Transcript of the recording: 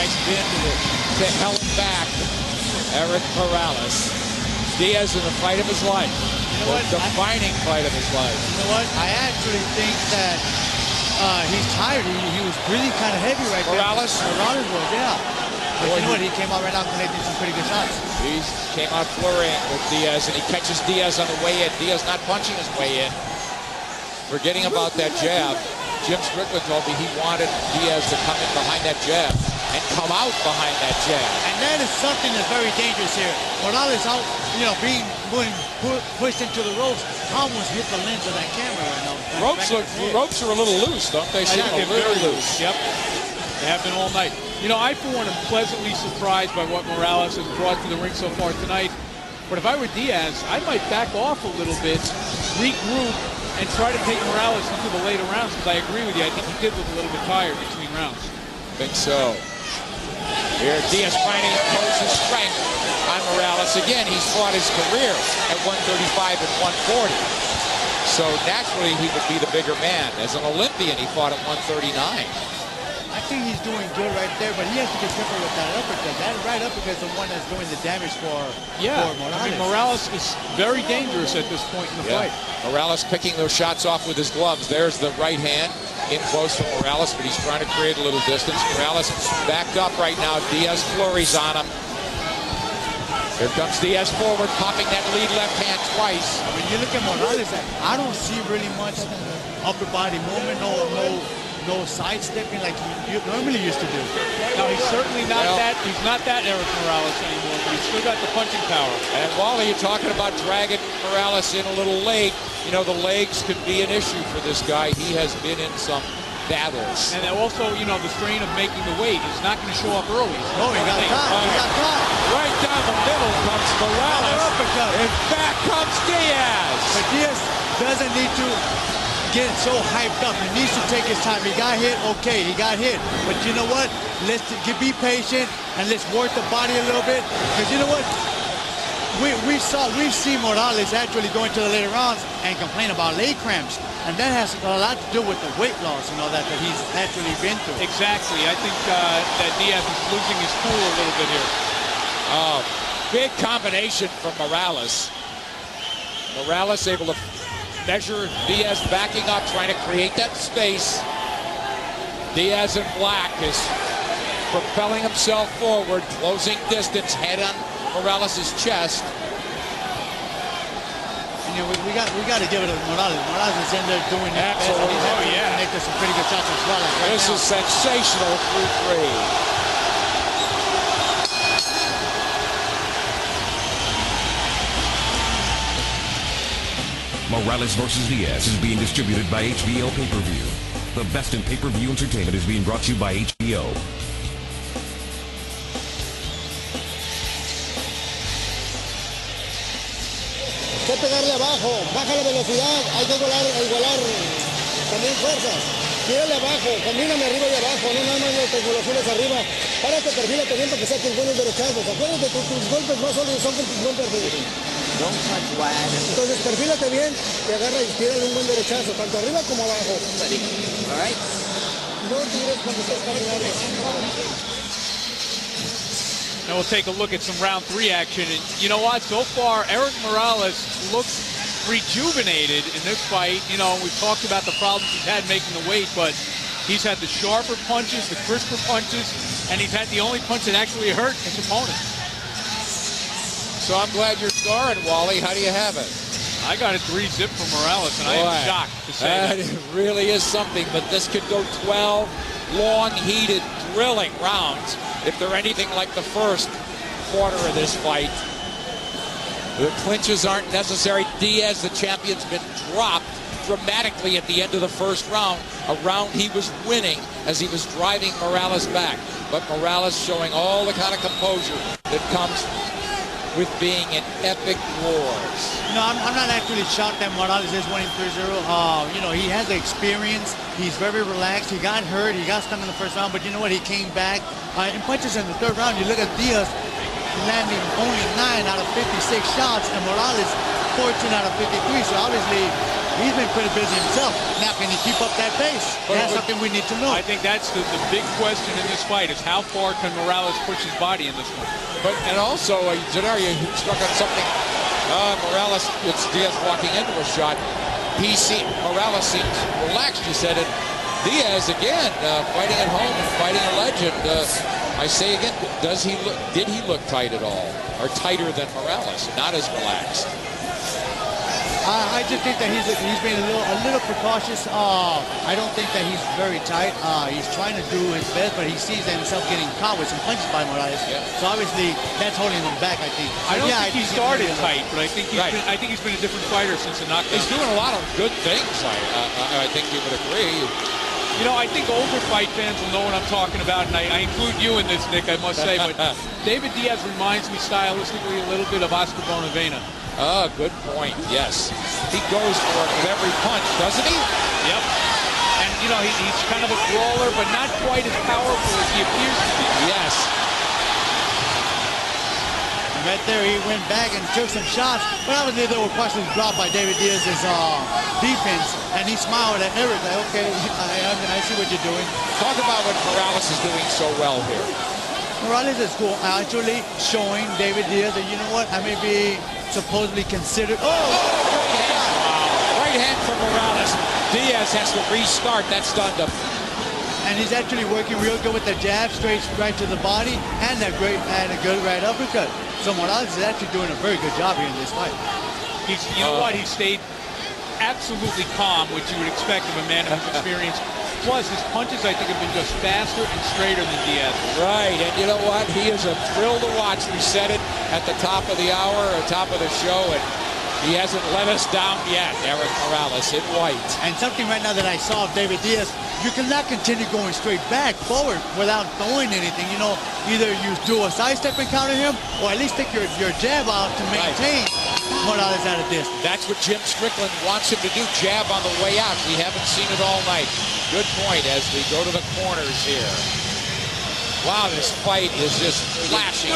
nice bend to held back Erik Morales. Diaz in the fight of his life. You know what? Defining fight of his life. You know what? I actually think that he's tired. He was really kind of heavy right there. Morales was, yeah. But you know what? He came out right now connecting some pretty good shots. He came out flurrying with Diaz, and he catches Diaz on the way in. Diaz not punching his way in. Forgetting about that jab. Jim Strickland told me he wanted Diaz to come in behind that jab and come out behind that jab. And that is something that's very dangerous here. Morales out, being pushed into the ropes, almost hit the lens of that camera right now. Ropes are a little loose, don't they? Seem a little loose. Yep. They have been all night. I, for one, am pleasantly surprised by what Morales has brought to the ring so far tonight. But if I were Diaz, I might back off a little bit, regroup, and try to take Morales into the later rounds, because I agree with you. I think he did look a little bit tired between rounds. I think so. Here, Diaz trying to impose his strength on Morales. Again, he's fought his career at 135 and 140. So naturally, he would be the bigger man. As an Olympian, he fought at 139. I think he's doing good right there, but he has to be careful with that uppercut. That right uppercut is the one that's doing the damage for Morales. I mean, Morales is very dangerous at this point in the fight. Morales picking those shots off with his gloves. There's the right hand in close from Morales, but he's trying to create a little distance. Morales backed up right now. Diaz flurries on him. Here comes Diaz forward, popping that lead left hand twice. When you look at Morales, I don't see really much upper body movement, no sidestepping like he normally used to do. No, he's certainly not that. He's not that Erik Morales anymore, but he's still got the punching power. And Wally, you're talking about dragging Morales in a little late. The legs could be an issue for this guy. He has been in some battles. And also, the strain of making the weight. He's not going to show up early. No, he got caught. Right down the middle comes Morales. And back comes Diaz. But Diaz doesn't need to get so hyped up. He needs to take his time. He got hit, okay, he got hit. But you know what? Let's be patient and let's work the body a little bit. Because you know what? We've seen Morales actually go into the later rounds and complain about leg cramps. And that has a lot to do with the weight loss, that he's actually been through. Exactly. I think that Diaz is losing his cool a little bit here. Oh, big combination from Morales. Morales able to measure Diaz backing up, trying to create that space. Diaz in black is propelling himself forward, closing distance, head on Morales' chest. We got to give it to Morales. Morales is in there doing that. Absolutely. Making some pretty good shots as well. This is sensational through 3. Morales vs. Diaz is being distributed by HBO Pay-Per-View. The best in pay-per-view entertainment is being brought to you by HBO. Hay que pegarle abajo, baja la velocidad, hay que igualar también fuerzas. Tírale abajo, combíname arriba y abajo, no nada más las tecnologías arriba. Párate, perfílate bien para que saquen buenos derechazos. Acuérdate que tus golpes más sólidos son con tus golpes. Don't touch wide. Entonces perfílate bien y agarra y tírale un buen derechazo, tanto arriba como abajo. All right. No tires cuando estés caminando. Now we'll take a look at some round 3 action. And you know what? So far, Erik Morales looks rejuvenated in this fight. We've talked about the problems he's had making the weight, but he's had the sharper punches, the crisper punches, and he's had the only punch that actually hurt his opponent. So I'm glad you're scoring, Wally. How do you have it? I got a 3-zip from Morales, and I am shocked to say that. It really is something, but this could go 12 long, heated, thrilling rounds if they're anything like the first quarter of this fight. The clinches aren't necessary. Diaz, the champion's been dropped dramatically at the end of the first round, a round he was winning as he was driving Morales back. But Morales showing all the kind of composure that comes with being in epic wars. I'm not actually shocked that Morales is winning 3-0. He has the experience. He's very relaxed. He got hurt. He got stung in the first round, but you know what? He came back. In punches in the third round, you look at Diaz landing only 9 out of 56 shots, and Morales 14 out of 53. So obviously, he's been pretty busy himself. Now, can he keep up that pace? That's something we need to know. I think that's the big question in this fight is how far can Morales push his body in this one? And also, Zanaria struck on something. Morales, it's Diaz walking into a shot. Morales seems relaxed, you said it. Diaz, again, fighting at home and fighting a legend. I say again, did he look tight at all? Or tighter than Morales, not as relaxed? I just think that he's being a little precautious. I don't think that he's very tight. He's trying to do his best, but he sees himself getting caught with some punches by Morales. Yeah. So obviously that's holding him back, I think. I don't think he started tight, but I think he's been a different fighter since the knockdown. He's doing a lot of good things. I think you would agree. You know, I think older fight fans will know what I'm talking about, and I include you in this, Nick, I must say. But David Diaz reminds me stylistically a little bit of Oscar Bonavena. Good point, yes. He goes for it with every punch, doesn't he? Yep. And, you know, he's kind of a brawler, but not quite as powerful as he appears to be. Yes. Right there, he went back and took some shots, but obviously there were questions blocked by David Diaz's defense, and he smiled at Erik like, okay, I see what you're doing. Talk about what Morales is doing so well here. Morales is cool, actually showing David Diaz that, you know what, I may be supposedly considered. Wow. Right hand from Morales. Diaz has to restart that stunned him. And he's actually working real good with the jab, straight right to the body, and a good right uppercut. So Morales is actually doing a very good job here in this fight. You know what? He stayed absolutely calm, which you would expect of a man of his experience. Plus, his punches, I think, have been just faster and straighter than Diaz. Right, and you know what? He is a thrill to watch. We said it at the top of the hour, or top of the show, and he hasn't let us down yet, Erik Morales in white. And something right now that I saw of David Diaz, you cannot continue going straight back, forward, without throwing anything. You know, either you do a sidestep and counter him, or at least take your jab out to maintain Morales at a distance. That's what Jim Strickland wants him to do, jab on the way out. We haven't seen it all night. Good point as we go to the corners here. Wow, this fight is just flashing.